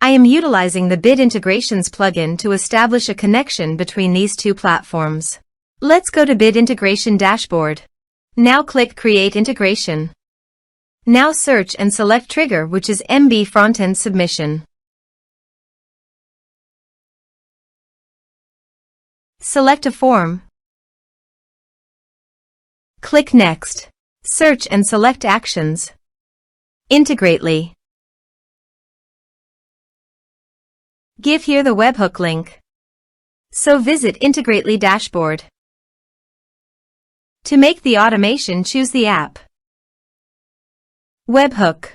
I am utilizing the Bit Integrations plugin to establish a connection between these two platforms. Let's go to Bit Integration Dashboard. Now click Create Integration. Now search and select trigger, which is MB Frontend Submission. Select a form. Click Next. Search and select Actions. Integrately. Give here the webhook link. So visit Integrately dashboard. To make the automation, choose the app. Webhook.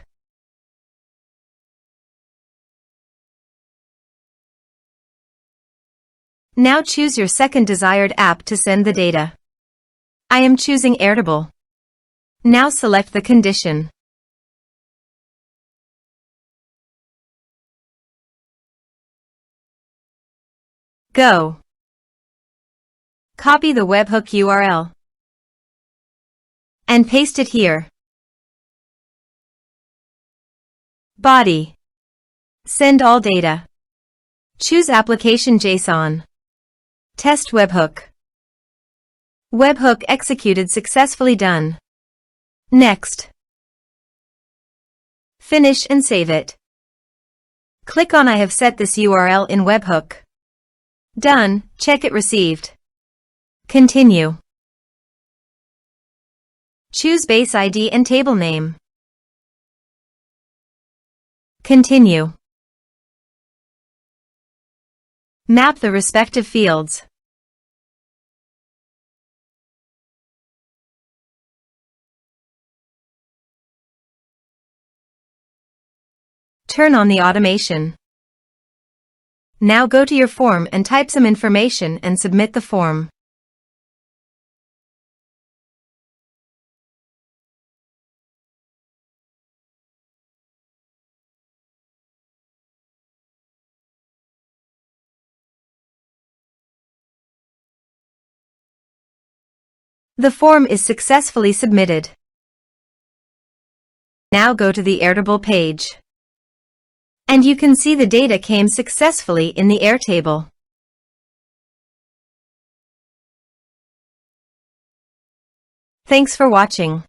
Now choose your second desired app to send the data. I am choosing Airtable. Now select the condition. Go. Copy the webhook URL and paste it here. Body. Send all data. Choose Application JSON. Test webhook. Webhook executed successfully. Done. Next. Finish and save it. Click on I have set this URL in webhook. Done. Check it received. Continue. Choose base ID and table name. Continue. Map the respective fields. Turn on the automation. Now go to your form and type some information and submit the form. The form is successfully submitted. Now go to the Airtable page. And you can see the data came successfully in the Airtable. Thanks for watching.